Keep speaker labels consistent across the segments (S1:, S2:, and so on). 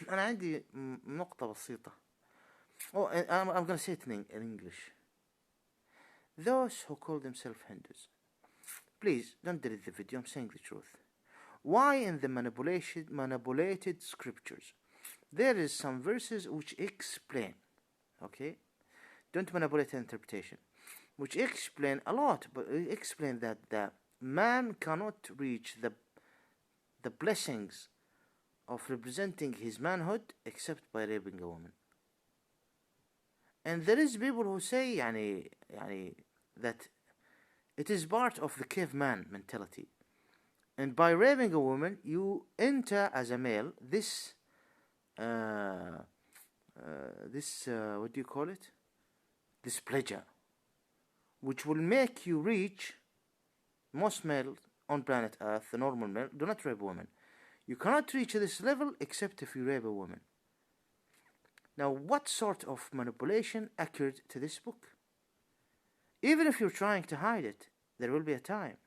S1: أنا عندي نقطة بسيطة. Oh, I'm gonna say it in English. Those who call themselves Hindus, please don't delete the video. I'm saying the truth. Why in the manipulated scriptures there is some verses which explain, okay? Don't manipulate interpretation, which explain a lot, but explain that the man cannot reach the blessings of representing his manhood except by raping a woman. And there is people who say that it is part of the caveman mentality. And by raping a woman, you enter as a male this what do you call it? This pleasure, which will make you reach. Most males on planet Earth, the normal male, do not rape women. You cannot reach this level except if you rape a woman. Now, what sort of manipulation occurred to this book? Even if you're trying to hide it, there will be a time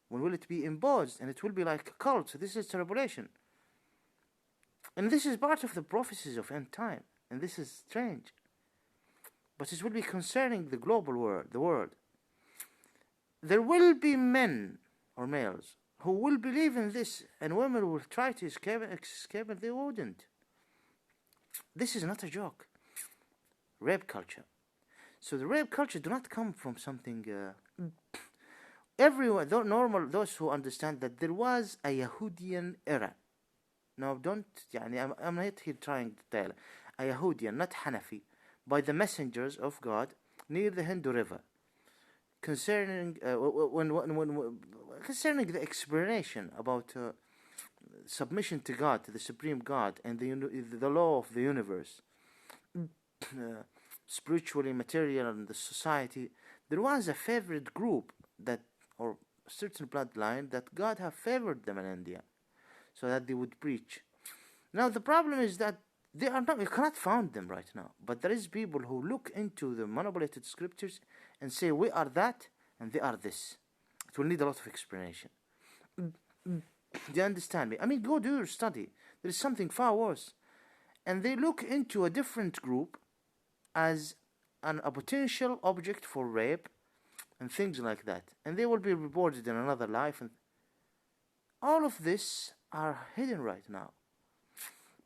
S1: when will it be imposed, and it will be like a cult. So this is manipulation. And this is part of the prophecies of end time. And this is strange. But it will be concerning the global world, the world. There will be men or males who will believe in this, and women will try to escape and they wouldn't. This is not a joke. Rape culture. So the rape culture do not come from something... everyone, those who understand that there was a Yahudian era. Now don't, I'm not here trying to tell. A Yahudian, not Hanafi, by the messengers of God near the Hindu River. Concerning concerning the explanation about submission to God, to the Supreme God, and the law of the universe, spiritually, material, and the society, there was a favored group that, or certain bloodline that God have favored them in India, so that they would preach. Now the problem is that they are not. You cannot find them right now. But there is people who look into the manipulated scriptures and say we are that and they are this. It will need a lot of explanation. Do you understand me? I mean, go do your study. There is something far worse. And they look into a different group as a potential object for rape and things like that. And they will be rewarded in another life. And all of this are hidden right now.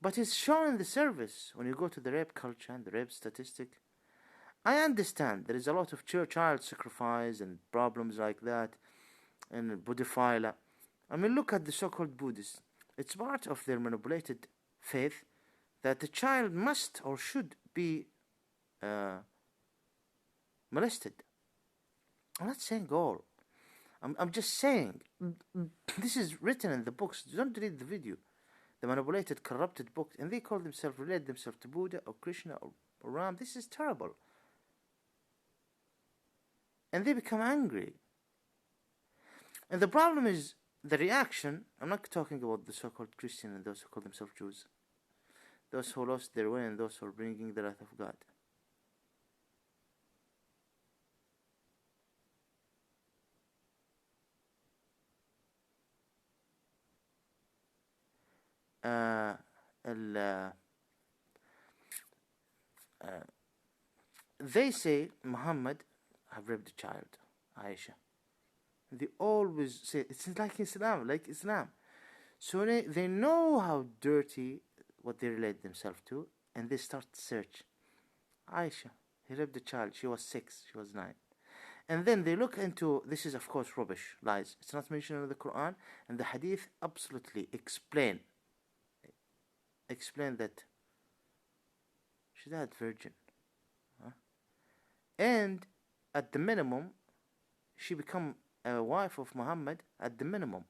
S1: But it's shown in the service when you go to the rape culture and the rape statistic. I understand there is a lot of child sacrifice and problems like that and Buddhophilia. I mean, look at the so-called Buddhists. It's part of their manipulated faith that the child must or should be molested. I'm not saying all. I'm just saying this is written in the books. Don't read the video. The manipulated, corrupted book, and they relate themselves to Buddha or Krishna or Ram. This is terrible. And they become angry. And the problem is the reaction. I'm not talking about the so-called Christian and those who call themselves Jews. Those who lost their way and those who are bringing the wrath of God. They say Muhammad have raped a child, Aisha. They always say it's like Islam. So they know how dirty what they relate themselves to, and they start to search. Aisha, he raped a child. She was 6. She was 9. And then they look into, this is of course rubbish, lies. It's not mentioned in the Quran, and the Hadith absolutely explain that she died virgin. And at the minimum, she become a wife of Muhammad at the minimum,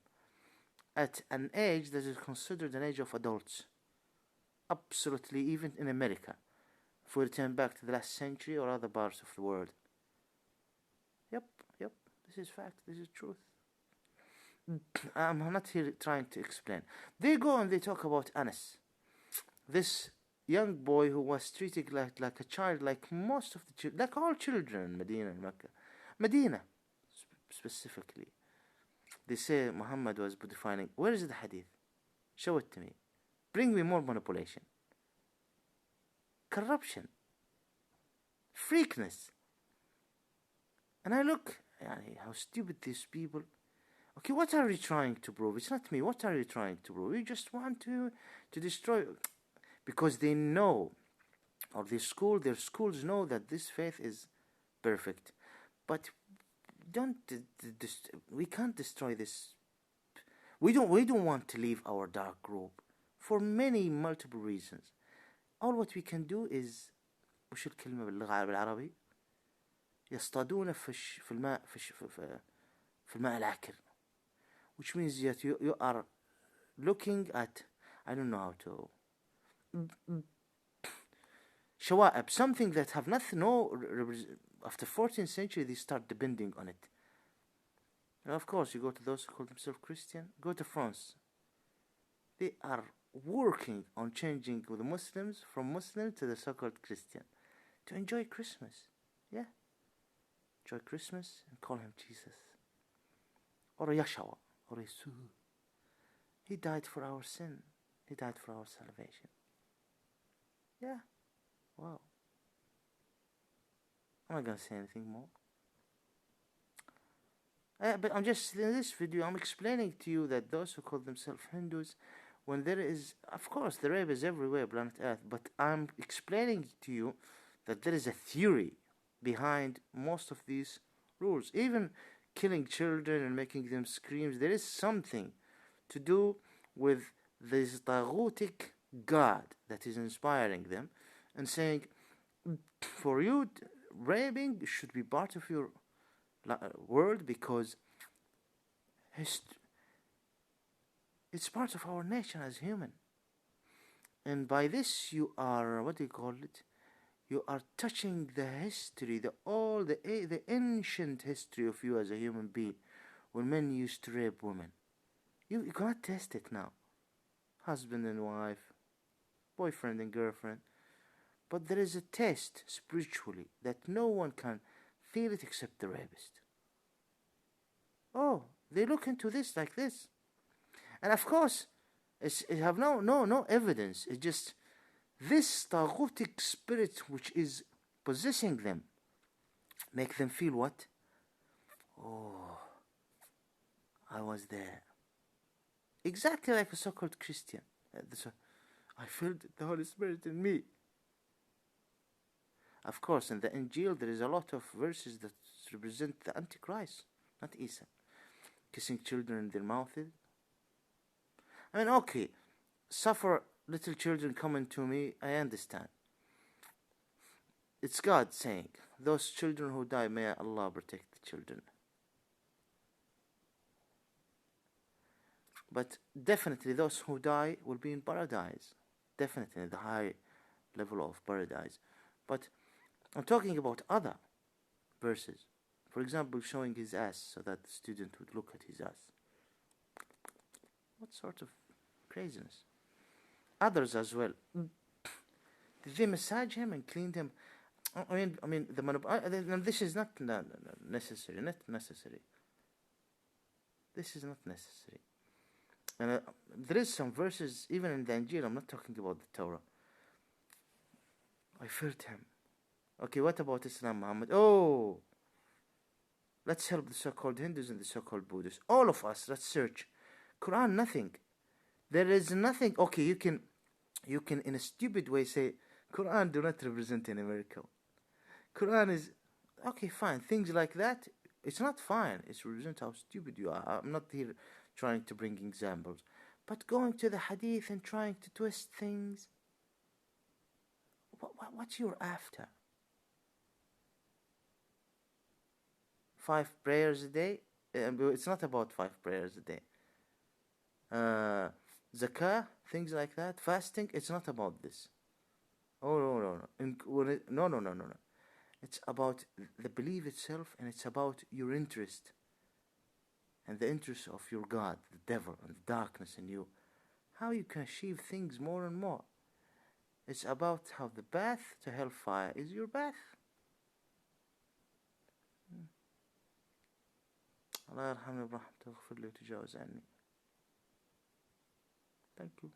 S1: at an age that is considered an age of adults. Absolutely, even in America, if we return back to the last century or other parts of the world. Yep, this is fact, this is truth. I'm not here trying to explain. They go and they talk about Anas, this young boy who was treated like a child, like most of the children, like all children in Medina and Mecca. Medina, specifically. They say Muhammad was defining. Where is the hadith? Show it to me. bring me more manipulation, corruption, freakness. And I look, how stupid these people. Okay, what are you trying to prove? It's not me. What are you trying to prove? You just want to destroy, because they know, or their schools know that this faith is perfect. But we can't destroy this. We don't want to leave our dark group for many multiple reasons. All what we can do is وش الكلمة بالعربي؟ يصطادون في الماء في الماء العكر, which means that you are looking at, I don't know how to, شوائب, something that have nothing, after 14th century they start depending on it. And of course, you go to those who call themselves Christian, go to France. They are working on changing the Muslims from Muslim to the so-called Christian to enjoy Christmas. Yeah. Enjoy Christmas and call him Jesus. Or Yeshua. Or Jesus. He died for our sin. He died for our salvation. Yeah. Wow. I'm not going to say anything more. But I'm just, in this video, I'm explaining to you that those who call themselves Hindus, when there is, of course, the rape is everywhere, planet Earth, but I'm explaining to you that there is a theory behind most of these rules. Even killing children and making them scream, there is something to do with this taghutic God that is inspiring them and saying, for you, raping should be part of your world because it's part of our nature as human. And by this you are, what do you call it? You are touching the history, the ancient history of you as a human being, when men used to rape women. You cannot test it now. Husband and wife, boyfriend and girlfriend. But there is a test spiritually that no one can feel it except the rapist. Oh, they look into this like this. And of course, it have no evidence. It's just this taghutic spirit which is possessing them, make them feel what? Oh, I was there. Exactly like a so-called Christian. I felt the Holy Spirit in me. Of course, in the Injil there is a lot of verses that represent the Antichrist, not Isa. Kissing children in their mouths. I mean, okay, suffer little children coming to me, I understand. It's God saying, those children who die, may Allah protect the children. But definitely those who die will be in paradise. Definitely the high level of paradise. But I'm talking about other verses. For example, showing his ass so that the student would look at his ass. What sort of craziness? Others as well. Did they massage him and clean him? I mean, this is not necessary. Not necessary. This is not necessary. And there is some verses, even in the Injil, I'm not talking about the Torah. I felt him. Okay, what about Islam, Muhammad? Oh, let's help the so-called Hindus and the so-called Buddhists. All of us, let's search. Quran, nothing. There is nothing. Okay, you can in a stupid way say, Quran do not represent any miracle. Quran is, okay, fine. Things like that, it's not fine. It represents how stupid you are. I'm not here trying to bring examples. But going to the hadith and trying to twist things, what's your after? 5 prayers a day? It's not about 5 prayers a day. Zakah, things like that, fasting, it's not about this. Oh, no. It's about the belief itself, and it's about your interest. And the interest of your God, the devil, and the darkness in you. How you can achieve things more and more. It's about how the path to hellfire is your path. الله يرحمني برحمته ويغفر لي وتجاوز عني. Thank you.